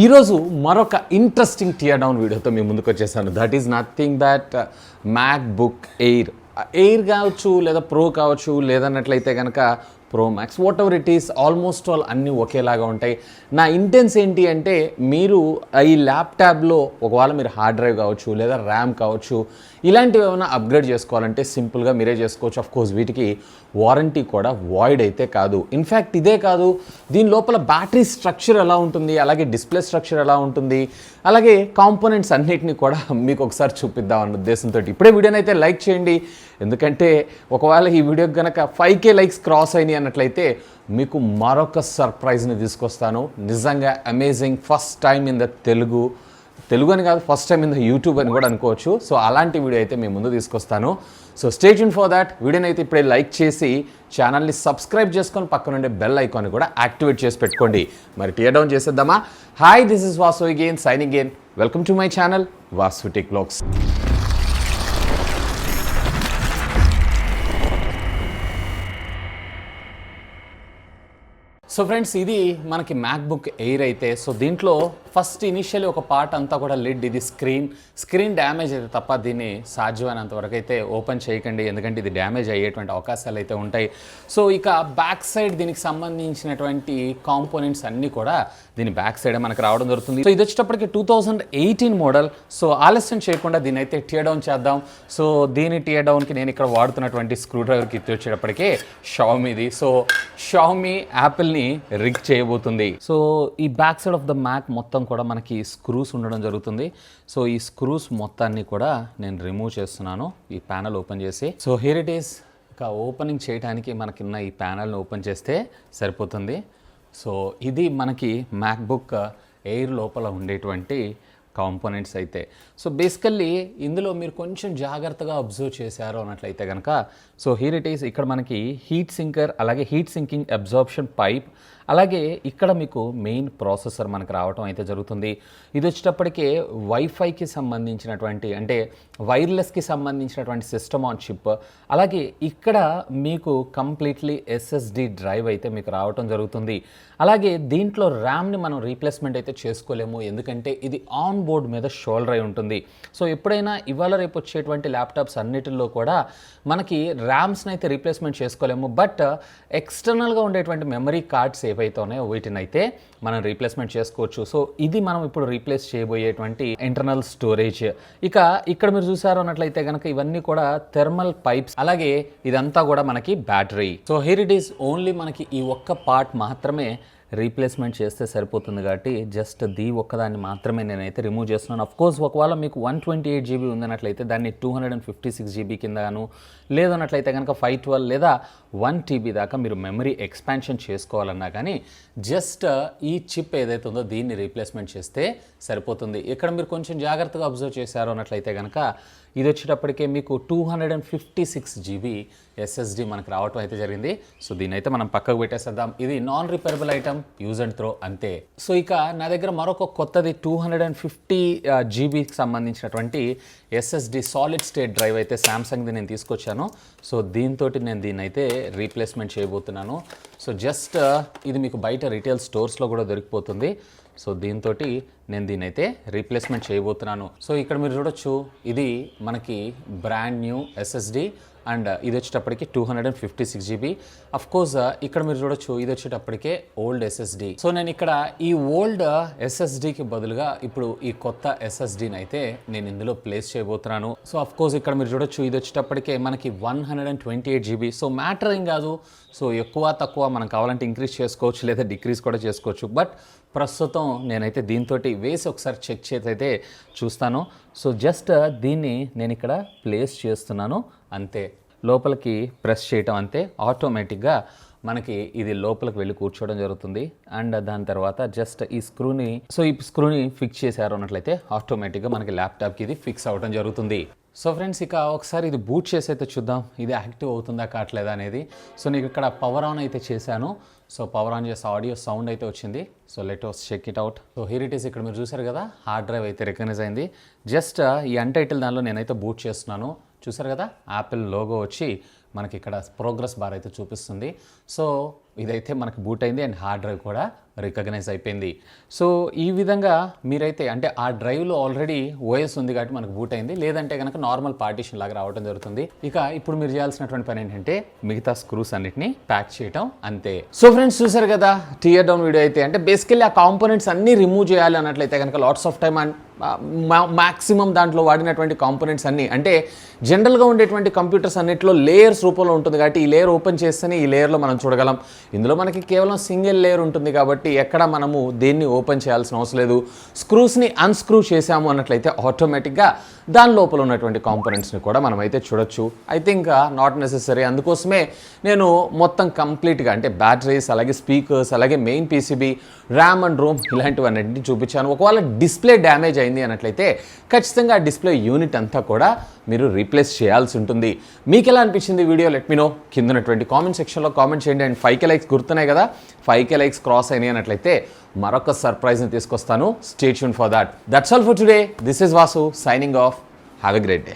ఈరోజు మరొక interesting tear down వీడియోతో మీ ముందుకు వచ్చేసాను. That is nothing that MacBook air కావచ్చు, లేదా ప్రో కావచ్చు, లేదన్నట్లయితే కనుక pro max, what ever it is, almost all అన్నీ ఒకేలాగా ఉంటాయి. నా ఇంటెన్స్ ఏంటి అంటే, మీరు ఈ ల్యాప్టాప్లో ఒకవేళ మీరు హార్డ్ డ్రైవ్ కావచ్చు, లేదా ర్యామ్ కావచ్చు, ఇలాంటివి ఏమైనా అప్గ్రేడ్ చేసుకోవాలంటే సింపుల్గా మీరే చేసుకోవచ్చు. ఆఫ్ కోర్స్ వీటికి వారంటీ కూడా వాయిడ్ అయితే కాదు. ఇన్ఫ్యాక్ట్ ఇదే కాదు, దీని లోపల బ్యాటరీ స్ట్రక్చర్ ఎలా ఉంటుంది, అలాగే డిస్ప్లే స్ట్రక్చర్ ఎలా ఉంటుంది, అలాగే కాంపోనెంట్స్ అన్నిటిని కూడా మీకు ఒకసారి చూపిద్దాం అన్న ఉద్దేశంతో ఇప్పుడే వీడియోని అయితే లైక్ చేయండి. ఎందుకంటే ఒకవేళ ఈ వీడియోకి కనుక 5K లైక్స్ క్రాస్ అయినాయి అన్నట్లయితే మీకు మరొక సర్ప్రైజ్ని తీసుకొస్తాను. నిజంగా amazing, first time in the Telugu అని కాదు, first time in the YouTube అని కూడా అనుకోవచ్చు. సో అలాంటి వీడియో అయితే మీ ముందు తీసుకొస్తాను. So stay tune for that. వీడియోని అయితే ఇప్పుడే లైక్ చేసి ఛానల్ని సబ్స్క్రైబ్ చేసుకొని పక్కనుండే బెల్ ఐకాన్ కూడా యాక్టివేట్ చేసి పెట్టుకోండి. మరి టియర్ డౌన్ చేసేద్దామా? Hi, this is Vasu again, signing again. Welcome to my channel Vasu tech vlogs. So friends, ఇది మనకి మ్యాక్బుక్ ఎయిర్ అయితే, సో దీంట్లో ఫస్ట్ ఇనిషియల్లీ ఒక పార్ట్ అంతా కూడా లిడ్, ఇది స్క్రీన్ డ్యామేజ్ అయితే తప్ప దీన్ని సాధ్యమైనంత వరకు అయితే ఓపెన్ చేయకండి, ఎందుకంటే ఇది డ్యామేజ్ అయ్యేటువంటి అవకాశాలు అయితే ఉంటాయి. సో ఇక బ్యాక్ సైడ్ దీనికి సంబంధించినటువంటి కాంపోనెంట్స్ అన్నీ కూడా దీని బ్యాక్ సైడే మనకు రావడం జరుగుతుంది. సో ఇది వచ్చేటప్పటికి 2018 మోడల్. సో ఆలస్యం చేయకుండా దీని అయితే టియర్ డౌన్ చేద్దాం. సో దీని టియర్ డౌన్కి నేను ఇక్కడ వాడుతున్నటువంటి స్క్రూ డ్రైవర్కి వచ్చేటప్పటికే షామీది. సో షామీ యాపిల్ని రిగ్ చేయబోతుంది. సో ఈ back side of the Mac మొత్తం కూడా మనకి స్క్రూస్ ఉండడం జరుగుతుంది. సో ఈ స్క్రూస్ మొత్తాన్ని కూడా నేను రిమూవ్ చేస్తున్నాను ఈ ప్యానల్ ఓపెన్ చేసి. So here it is. ఇక ఓపెనింగ్ చేయడానికి మనకిన్న ఈ ప్యానల్ని ఓపెన్ చేస్తే సరిపోతుంది. సో ఇది మనకి మ్యాక్బుక్ ఎయిర్ లోపల ఉండేటువంటి కాంపోనెంట్స్ అయితే. సో బేసికల్లీ ఇందులో మీరు కొంచెం జాగ్రత్తగా అబ్జర్వ్ చేశారు అన్నట్లయితే కనుక, సో హియర్ ఇట్ ఈస్. ఇక్కడ మనకి హీట్ సింకర్, అలాగే హీట్ సింకింగ్ అబ్జార్ప్షన్ పైప్, అలాగే ఇక్కడ మీకు మెయిన్ ప్రాసెసర్ మనకు రావటం అయితే జరుగుతుంది. ఇది వచ్చేటప్పటికే వైఫైకి సంబంధించినటువంటి, అంటే వైర్లెస్కి సంబంధించినటువంటి సిస్టమ్ ఆన్ చిప్, అలాగే ఇక్కడ మీకు కంప్లీట్లీ SSD డ్రైవ్ అయితే మీకు రావటం జరుగుతుంది. అలాగే దీంట్లో ర్యామ్ని మనం రీప్లేస్మెంట్ అయితే చేసుకోలేము, ఎందుకంటే ఇది ఆన్ బోర్డ్ మీద షోల్డర్ అయి ఉంటుంది. సో ఎప్పుడైనా ఇవాళ రేపు వచ్చేటువంటి ల్యాప్టాప్స్ అన్నిటిలో కూడా మనకి ర్యామ్స్ని అయితే రీప్లేస్మెంట్ చేసుకోలేము, బట్ ఎక్స్టర్నల్గా ఉండేటువంటి మెమరీ కార్డ్స్ ఏవైతే ఉన్నాయో వీటిని అయితే మనం రీప్లేస్మెంట్ చేసుకోవచ్చు. సో ఇది మనం ఇప్పుడు రీప్లేస్ చేయబోయేటువంటి ఇంటర్నల్ స్టోరేజ్. ఇక ఇక్కడ మీరు చూసారు అన్నట్లయితే కనుక ఇవన్నీ కూడా థెర్మల్ పైప్స్, అలాగే ఇదంతా కూడా మనకి battery. So here it is. Only మనకి ఈ ఒక్క పార్ట్ మాత్రమే రీప్లేస్మెంట్ చేస్తే సరిపోతుంది, కాబట్టి జస్ట్ ఒక్కదాన్ని మాత్రమే నేనైతే రిమూవ్ చేస్తున్నాను. అఫ్కోర్స్ ఒకవేళ మీకు 128 GB ఉందన్నట్లయితే దాన్ని 256 GB కిందగాను, లేదన్నట్లయితే కనుక 512 లేదా 1 TB దాకా మీరు మెమరీ ఎక్స్పాన్షన్ చేసుకోవాలన్నా కానీ జస్ట్ ఈ చిప్ ఏదైతే ఉందో దీన్ని రీప్లేస్మెంట్ చేస్తే సరిపోతుంది. ఇక్కడ మీరు కొంచెం జాగ్రత్తగా అబ్జర్వ్ చేశారు అన్నట్లయితే కనుక ఇది వచ్చేటప్పటికే మీకు 256 GB SSD మనకు రావటం అయితే జరిగింది. సో దీని అయితే మనం పక్కకు పెట్టేసేద్దాం. ఇది non repairable item, use and throw అంతే. సో ఇక నా దగ్గర మరొక కొత్తది 250 GBకి సంబంధించినటువంటి SSD సాలిడ్ స్టేట్ డ్రైవ్ అయితే శాంసంగ్ది నేను తీసుకొచ్చాను. సో దీంతో నేను దీన్ని అయితే రీప్లేస్మెంట్ చేయబోతున్నాను. సో జస్ట్ ఇది మీకు బయట రీటైల్ స్టోర్స్లో కూడా దొరికిపోతుంది. సో దీంతో నేను దీన్ని అయితే రీప్లేస్మెంట్ చేయబోతున్నాను. సో ఇక్కడ మీరు చూడొచ్చు, ఇది మనకి బ్రాండ్ న్యూ SSD అండ్ ఇది వచ్చేటప్పటికి 256 GB. అఫ్కోర్స్ ఇక్కడ మీరు చూడొచ్చు, ఇది వచ్చేటప్పటికే ఓల్డ్ SSD. సో నేను ఇక్కడ ఈ ఓల్డ్ SSDకి బదులుగా ఇప్పుడు ఈ కొత్త SSDని అయితే నేను ఇందులో ప్లేస్ చేయబోతున్నాను. సో అఫ్కోర్స్ ఇక్కడ మీరు చూడొచ్చు, ఇది వచ్చేటప్పటికే మనకి 128 GB. సో మ్యాటర్ ఏం కాదు. సో ఎక్కువ తక్కువ మనం కావాలంటే ఇంక్రీజ్ చేసుకోవచ్చు, లేదా డిక్రీజ్ కూడా చేసుకోవచ్చు. బట్ ప్రస్తుతం నేనైతే దీంతో వేసి ఒకసారి చెక్ చేసి అయితే చూస్తాను. సో జస్ట్ దీన్ని నేను ఇక్కడ ప్లేస్ చేస్తున్నాను అంతే. లోపలికి ప్రెస్ చేయటం అంతే, ఆటోమేటిక్గా మనకి ఇది లోపలికి వెళ్ళి కూర్చోవడం జరుగుతుంది. అండ్ దాని తర్వాత జస్ట్ ఈ స్క్రూని ఫిక్స్ చేశారు అన్నట్లయితే ఆటోమేటిక్గా మనకి ల్యాప్టాప్కి ఇది ఫిక్స్ అవ్వడం జరుగుతుంది. సో ఫ్రెండ్స్, ఇక ఒకసారి ఇది బూట్ చేసి అయితే చూద్దాం ఇది యాక్టివ్ అవుతుందా కావట్లేదా అనేది. సో నీకు ఇక్కడ పవర్ ఆన్ అయితే చేశాను. సో పవర్ ఆన్ చేసి ఆడియో సౌండ్ అయితే వచ్చింది. So let us check it out. So here it is. ఇక్కడ మీరు చూసారు కదా, హార్డ్ డ్రైవ్ అయితే రికగ్నైజ్ అయింది. జస్ట్ ఈ అన్టైటిల్ దానిలో నేనైతే బూట్ చేస్తున్నాను. చూసారు కదా, యాపిల్ లోగో వచ్చి మనకి ఇక్కడ ప్రోగ్రెస్ బార్ అయితే చూపిస్తుంది. సో ఇదైతే మనకి బూట్ అయింది అండ్ హార్డ్ డ్రైవ్ కూడా రికగ్నైజ్ అయిపోయింది. సో ఈ విధంగా మీరైతే అంటే ఆ డ్రైవ్లో ఆల్రెడీ ఓఎస్ ఉంది కాబట్టి మనకు బూట్ అయింది, లేదంటే కనుక నార్మల్ పార్టీషన్ లాగా రావడం జరుగుతుంది. ఇక ఇప్పుడు మీరు చేయాల్సినటువంటి పని ఏంటంటే మిగతా స్క్రూస్ అన్నిటిని ప్యాక్ చేయడం అంతే. సో ఫ్రెండ్స్ చూసారు కదా టియర్ డౌన్ వీడియో అయితే. అంటే బేసికల్లీ ఆ కాంపోనెంట్స్ అన్నీ రిమూవ్ చేయాలి అన్నట్లయితే కనుక lots of time and maximum దాంట్లో వాడినటువంటి కాంపోనెంట్స్ అన్నీ అంటే జనరల్గా ఉండేటువంటి కంప్యూటర్స్ అన్నింటిలో లేయర్స్ రూపంలో ఉంటుంది కాబట్టి ఈ లేయర్ ఓపెన్ చేస్తేనే ఈ లేయర్లో మనం చూడగలం. ఇందులో మనకి కేవలం సింగిల్ లేయర్ ఉంటుంది కాబట్టి ఎక్కడ మనము దేన్ని ఓపెన్ చేయాల్సిన అవసరం లేదు. స్క్రూస్ని అన్స్క్రూ చేసాము అన్నట్లయితే ఆటోమేటిక్గా దాని లోపల ఉన్నటువంటి కాంపోనెంట్స్ని కూడా మనమైతే చూడొచ్చు. I think not necessary. అందుకోసమే నేను మొత్తం కంప్లీట్గా అంటే బ్యాటరీస్, అలాగే స్పీకర్స్, అలాగే main PCB, RAM and ROM ఇలాంటివన్నింటినీ చూపించాను. ఒకవేళ డిస్ప్లే డ్యామేజ్ అయింది అన్నట్లయితే ఖచ్చితంగా ఆ డిస్ప్లే యూనిట్ అంతా కూడా మీరు రీప్లేస్ చేయాల్సి ఉంటుంది. మీకు ఎలా అనిపించింది వీడియో? లెట్ మీ నో కింద ఉన్నటువంటి కామెంట్ సెక్షన్లో కామెంట్ చేయండి. అండ్ 5K లైక్స్ గుర్తున్నాయి కదా, 5K లైక్స్ క్రాస్ అయినాయి అన్నట్లయితే మరొక సర్ప్రైజ్ని తీసుకొస్తాను. Stay tune for that. That's all for today. This is Vasu signing off. Have a great day.